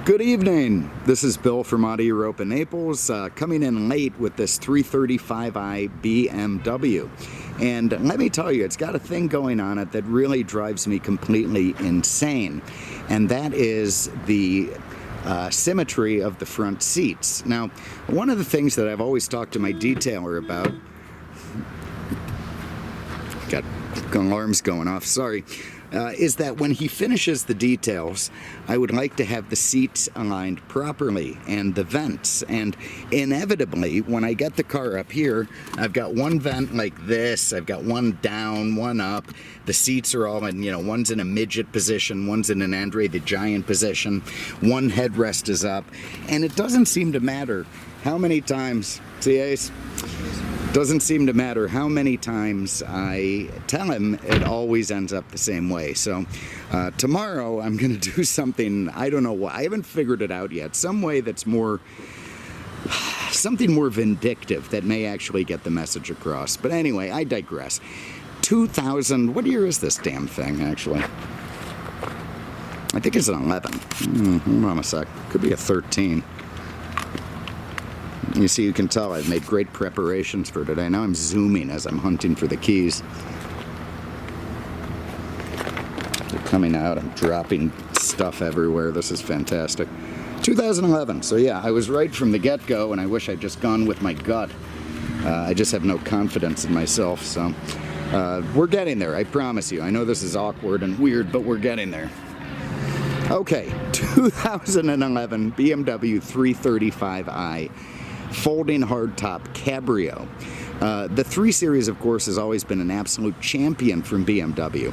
Good evening. This is Bill from Auto Europa Naples, coming in late with this 335i BMW. And let me tell you, it's got a thing going on it that really drives me completely insane. And that is the symmetry of the front seats. Now, one of the things that I've always talked to my detailer about, got alarms going off, sorry, is that when he finishes the details, I would like to have the seats aligned properly and the vents. And inevitably, when I get the car up here, I've got one vent like this, I've got one down, one up. The seats are all in, one's in a midget position, one's in an Andre the Giant position, one headrest is up. And it doesn't seem to matter how many times, see Ace? Doesn't seem to matter how many times I tell him, it always ends up the same way. So tomorrow I'm going to do something, I don't know what, I haven't figured it out yet, some way that's something more vindictive that may actually get the message across. But anyway, I digress. 2000, what year is this damn thing actually? I think it's an 11. Hold on a sec, could be a 13. You see, you can tell I've made great preparations for today. Now I'm zooming as I'm hunting for the keys. They're coming out. I'm dropping stuff everywhere. This is fantastic. 2011. So yeah, I was right from the get-go, and I wish I'd just gone with my gut. I just have no confidence in myself. So we're getting there, I promise you. I know this is awkward and weird, but we're getting there. Okay, 2011 BMW 335i. Folding hardtop cabrio. The 3 Series, of course, has always been an absolute champion from BMW.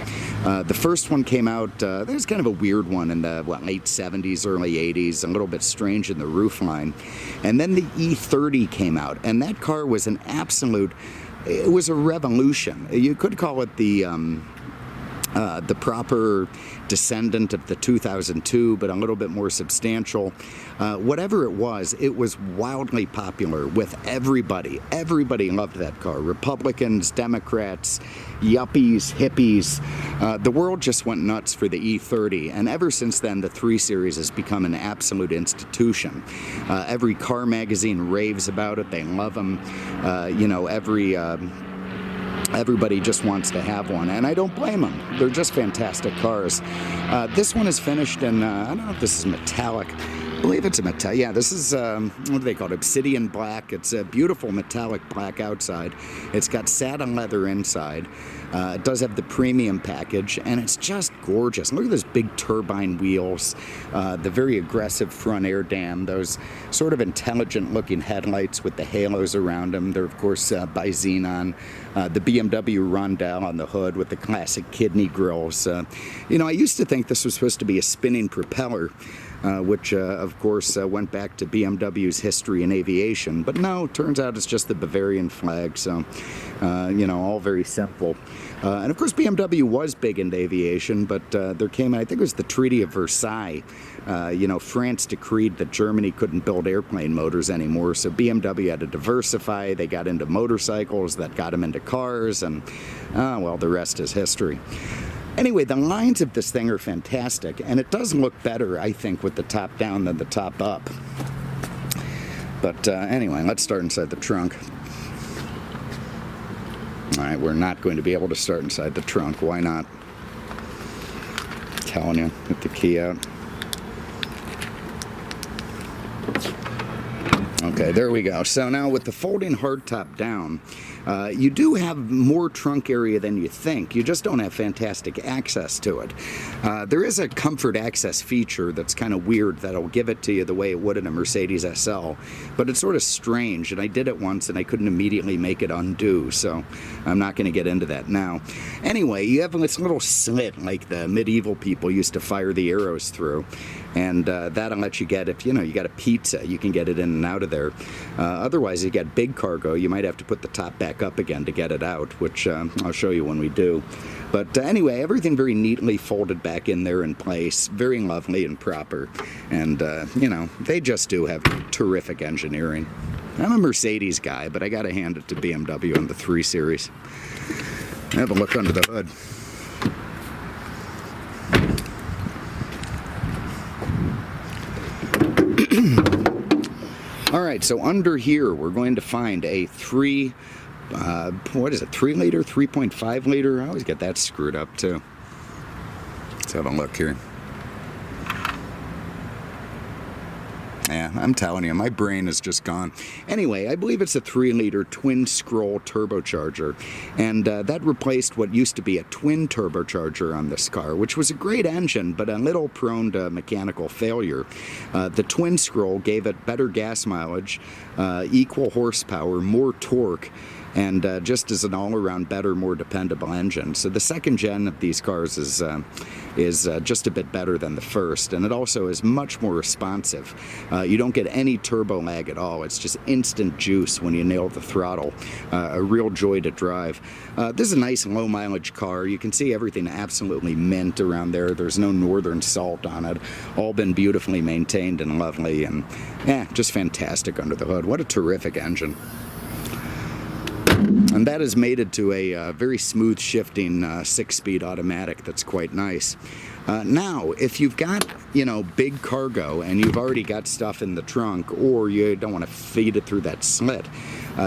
The first one came out, there's kind of a weird one in the late 70s, early 80s, a little bit strange in the roofline. And then the E30 came out, and that car was an absolute, it was a revolution. You could call it the proper descendant of the 2002, but a little bit more substantial. Whatever it was wildly popular with everybody. Everybody loved that car. Republicans, Democrats, yuppies, hippies. The world just went nuts for the E30, and ever since then, the 3 Series has become an absolute institution. Every car magazine raves about it. They love them. Everybody just wants to have one, and I don't blame them. They're just fantastic cars. This one is finished in, I don't know if this is metallic. I believe it's a metallic. Yeah, this is, what do they call it? Obsidian black. It's a beautiful metallic black outside. It's got satin leather inside. It does have the premium package, and it's just gorgeous. Look at those big turbine wheels, the very aggressive front air dam, those sort of intelligent-looking headlights with the halos around them. They're, of course, by Xenon. The BMW rondelle on the hood with the classic kidney grills. I used to think this was supposed to be a spinning propeller, which, of course, went back to BMW's history in aviation. But no, turns out it's just the Bavarian flag, so, all very simple. And, of course, BMW was big into aviation, but there came, I think it was the Treaty of Versailles. France decreed that Germany couldn't build airplane motors anymore, so BMW had to diversify. They got into motorcycles, that got them into cars, and, well, the rest is history. Anyway, the lines of this thing are fantastic, and it does look better, I think, with the top down than the top up. But anyway, let's start inside the trunk. All right, we're not going to be able to start inside the trunk. Why not? I'm telling you, get the key out. Okay, there we go. So now with the folding hardtop down, you do have more trunk area than you think. You just don't have fantastic access to it. There is a comfort access feature that's kind of weird that'll give it to you the way it would in a Mercedes SL, but it's sort of strange, and I did it once and I couldn't immediately make it undo, so I'm not going to get into that now. Anyway, you have this little slit like the medieval people used to fire the arrows through, and that'll let you get, if you got a pizza, you can get it in and out of there. Otherwise, you get big cargo, you might have to put the top back up again to get it out, which I'll show you when we do. But anyway, everything very neatly folded back in there in place, very lovely and proper. And, they just do have terrific engineering. I'm a Mercedes guy, but I got to hand it to BMW and the 3 Series. Have a look under the hood. All right, so under here we're going to find a 3 liter, 3.5 liter? I always get that screwed up too. Let's have a look here. Yeah, I'm telling you, my brain is just gone. Anyway, I believe it's a 3-liter twin-scroll turbocharger, and that replaced what used to be a twin turbocharger on this car, which was a great engine, but a little prone to mechanical failure. The twin-scroll gave it better gas mileage, equal horsepower, more torque, and just as an all-around better, more dependable engine. So the second gen of these cars is just a bit better than the first, and it also is much more responsive. You don't get any turbo lag at all. It's just instant juice when you nail the throttle. A real joy to drive. This is a nice low mileage car. You can see everything absolutely mint around there. There's no northern salt on it. All been beautifully maintained and lovely, and just fantastic under the hood. What a terrific engine. And that is mated to a very smooth shifting 6-speed automatic that's quite nice. Now, if you've got, big cargo and you've already got stuff in the trunk, or you don't want to feed it through that slit,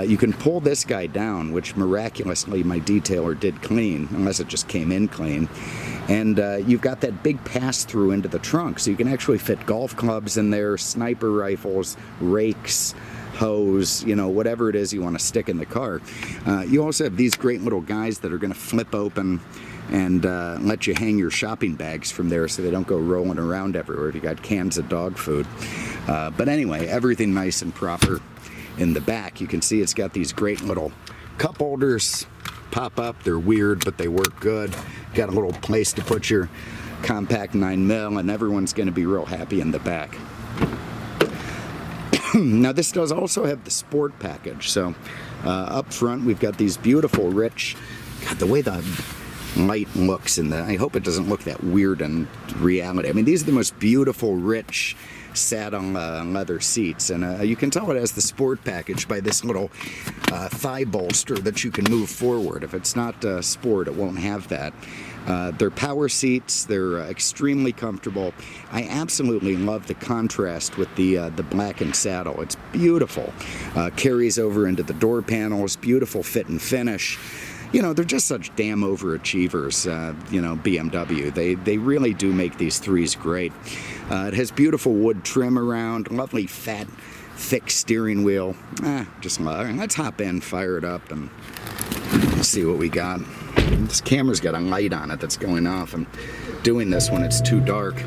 you can pull this guy down, which miraculously my detailer did clean, unless it just came in clean. And you've got that big pass-through into the trunk, so you can actually fit golf clubs in there, sniper rifles, rakes, hose, whatever it is you want to stick in the car. You also have these great little guys that are going to flip open and let you hang your shopping bags from there so they don't go rolling around everywhere if you got cans of dog food. But anyway, everything nice and proper in the back. You can see it's got these great little cup holders. Pop up, they're weird, but they work good. Got a little place to put your compact 9mm, and everyone's going to be real happy in the back. Now this does also have the sport package, so up front we've got these beautiful rich, God, the way the light looks in I hope it doesn't look that weird in reality. I mean, these are the most beautiful rich satin leather seats, and you can tell it has the sport package by this little thigh bolster that you can move forward. If it's not sport, it won't have that. They're power seats. They're extremely comfortable. I absolutely love the contrast with the blackened saddle. It's beautiful. Carries over into the door panels. Beautiful fit and finish. They're just such damn overachievers, BMW. They really do make these threes great. It has beautiful wood trim around, lovely fat, thick steering wheel. Just love it. Let's hop in, fire it up, and see what we got. This camera's got a light on it that's going off. I'm doing this when it's too dark.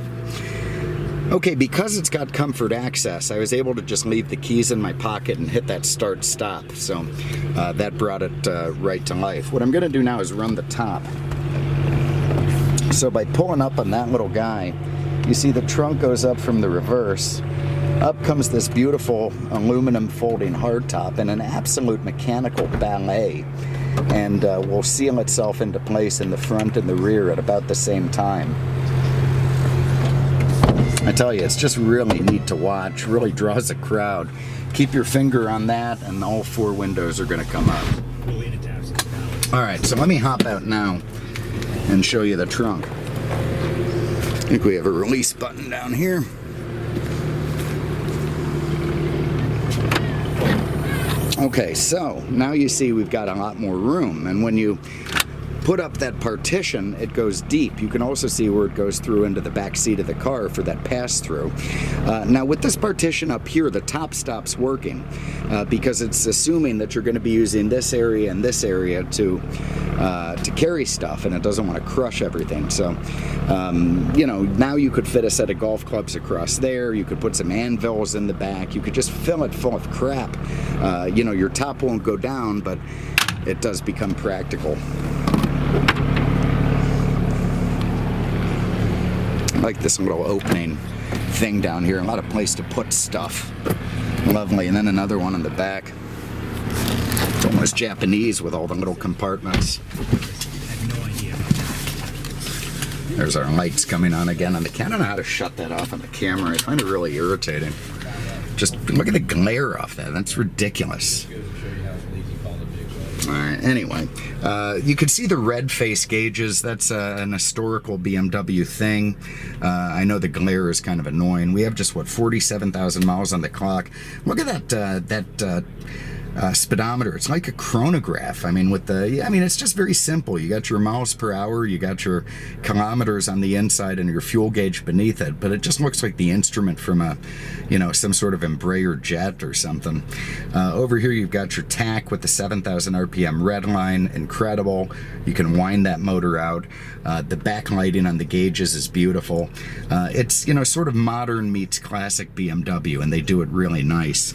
Okay, because it's got comfort access, I was able to just leave the keys in my pocket and hit that start-stop, so that brought it right to life. What I'm going to do now is run the top. So by pulling up on that little guy, you see the trunk goes up from the reverse. Up comes this beautiful aluminum folding hardtop in an absolute mechanical ballet, and will seal itself into place in the front and the rear at about the same time. I tell you, it's just really neat to watch, really draws a crowd. Keep your finger on that and all 4 windows are going to come up. Alright, so let me hop out now and show you the trunk. I think we have a release button down here. Okay, so now you see we've got a lot more room, and when you put up that partition, it goes deep. You can also see where it goes through into the back seat of the car for that pass-through. Now with this partition up here, the top stops working because it's assuming that you're going to be using this area and this area to carry stuff, and it doesn't want to crush everything. So, now you could fit a set of golf clubs across there. You could put some anvils in the back. You could just fill it full of crap. Your top won't go down, but it does become practical. I like this little opening thing down here. A lot of place to put stuff. Lovely. And then another one in the back. It's almost Japanese with all the little compartments. There's our lights coming on again on the camera. I don't know how to shut that off on the camera. I find it really irritating. Just look at the glare off that. That's ridiculous. Alright, anyway, you can see the red face gauges. That's an historical BMW thing. I know the glare is kind of annoying. We have just, what, 47,000 miles on the clock. Look at that speedometer. It's like a chronograph. I mean, it's just very simple. You got your miles per hour, you got your kilometers on the inside, and your fuel gauge beneath it. But it just looks like the instrument from some sort of Embraer jet or something. Over here, you've got your tach with the 7,000 RPM red line. Incredible. You can wind that motor out. The backlighting on the gauges is beautiful. It's sort of modern meets classic BMW, and they do it really nice.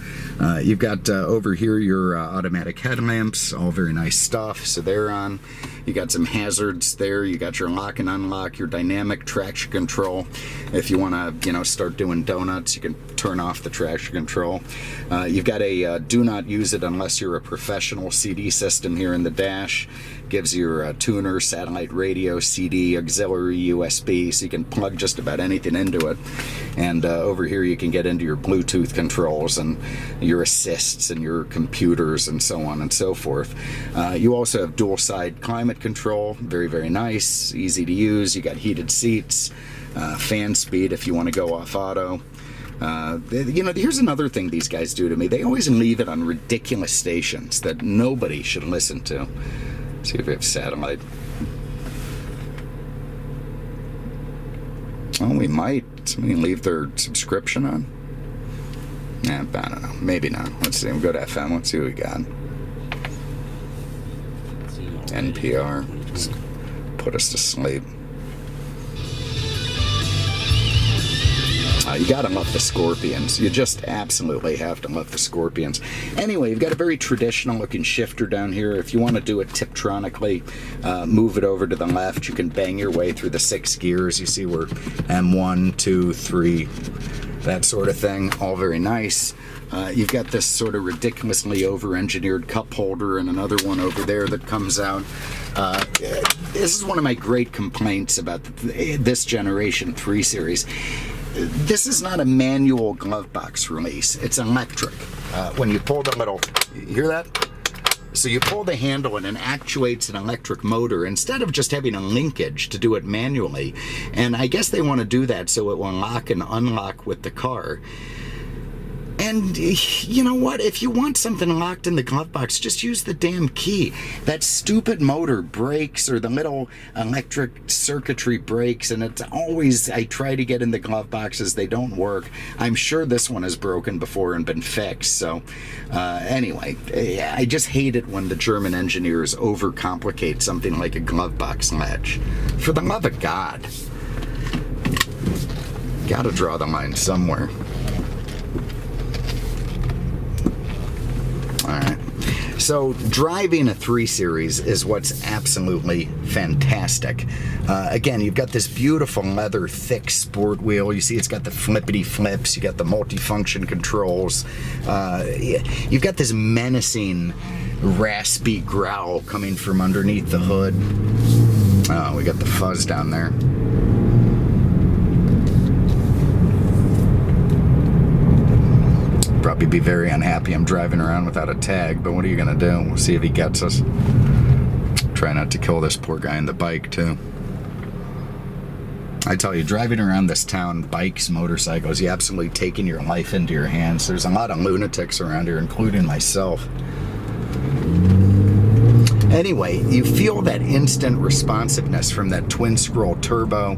You've got over here your automatic headlamps, all very nice stuff, so they're on. You got some hazards there. You got your lock and unlock, your dynamic traction control. If you want to, start doing donuts, you can turn off the traction control. You've got a do not use it unless you're a professional CD system here in the dash. Gives you your tuner, satellite radio, CD, auxiliary, USB, so you can plug just about anything into it. And over here you can get into your Bluetooth controls and your assists and your computers and so on and so forth. You also have dual side climate control, very, very nice, easy to use. You got heated seats, fan speed if you want to go off auto. Here's another thing these guys do to me. They always leave it on ridiculous stations that nobody should listen to. See if we have satellite. Oh, we might. Somebody leave their subscription on? Yeah, I don't know. Maybe not. Let's see. We'll go to FM. Let's see what we got. NPR. Just put us to sleep. You gotta love the Scorpions. You just absolutely have to love the Scorpions. Anyway, you've got a very traditional looking shifter down here. If you want to do it tiptronically, move it over to the left. You can bang your way through the 6 gears. You see where M1, 2, 3, that sort of thing. All very nice. You've got this sort of ridiculously over-engineered cup holder and another one over there that comes out. This is one of my great complaints about this generation 3 Series. This is not a manual glove box release. It's electric. When you pull the little, you hear that? So you pull the handle and it actuates an electric motor instead of just having a linkage to do it manually. And I guess they want to do that so it will lock and unlock with the car. And you know what? If you want something locked in the glove box, just use the damn key. That stupid motor breaks, or the little electric circuitry breaks, and it's always, I try to get in the glove boxes, they don't work. I'm sure this one has broken before and been fixed. So anyway, I just hate it when the German engineers overcomplicate something like a glove box latch. For the love of God. Gotta draw the line somewhere. Alright, so driving a 3 Series is what's absolutely fantastic. Again, you've got this beautiful leather thick sport wheel. You see it's got the flippity flips, you got the multifunction controls. You've got this menacing raspy growl coming from underneath the hood. Oh, we got the fuzz down there. Probably be very unhappy I'm driving around without a tag, but what are you gonna do? We'll see if he gets us. Try not to kill this poor guy on the bike too. I tell you, driving around this town, bikes, motorcycles, you absolutely taking your life into your hands. There's a lot of lunatics around here, including myself. Anyway, you feel that instant responsiveness from that twin scroll turbo.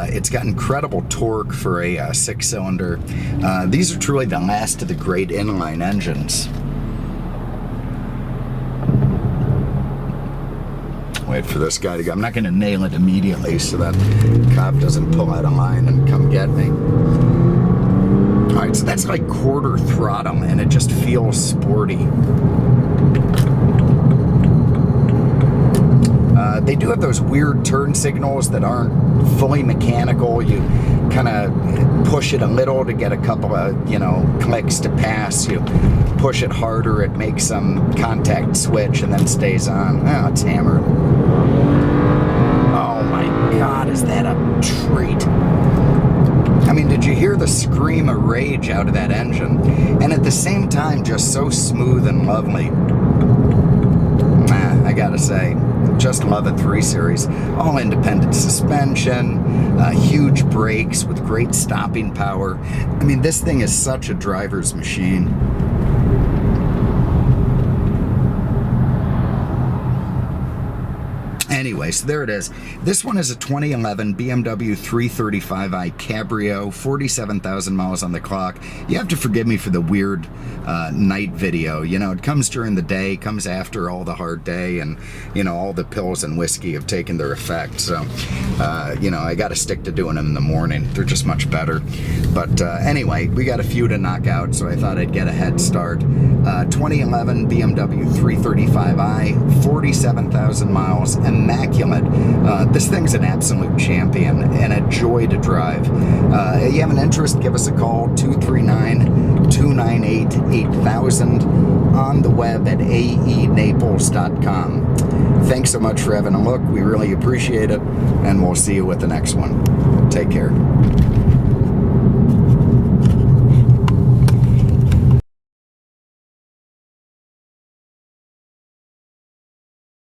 It's got incredible torque for a 6-cylinder. These are truly the last of the great inline engines. Wait for this guy to go. I'm not going to nail it immediately so that cop doesn't pull out a line and come get me. Alright, so that's like quarter throttle and it just feels sporty. They do have those weird turn signals that aren't fully mechanical. You kind of push it a little to get a couple of, clicks to pass. You push it harder, it makes some contact switch and then stays on. Oh, it's hammered. Oh my God, is that a treat? I mean, did you hear the scream of rage out of that engine? And at the same time, just so smooth and lovely. I gotta say. Just love it. 3 Series. All independent suspension, huge brakes with great stopping power. I mean, this thing is such a driver's machine. Anyway, so there it is. This one is a 2011 BMW 335i Cabrio, 47,000 miles on the clock. You have to forgive me for the weird night video. You know, it comes during the day, comes after all the hard day, and, you know, all the pills and whiskey have taken their effect. So, you know, I got to stick to doing them in the morning. They're just much better. But anyway, we got a few to knock out, so I thought I'd get a head start. 2011 BMW 335i, 47,000 miles, immaculate. This thing's an absolute champion and a joy to drive. If you have an interest, give us a call, 239-298-8000, on the web at aenaples.com. Thanks so much for having a look. We really appreciate it, and we'll see you with the next one. Take care.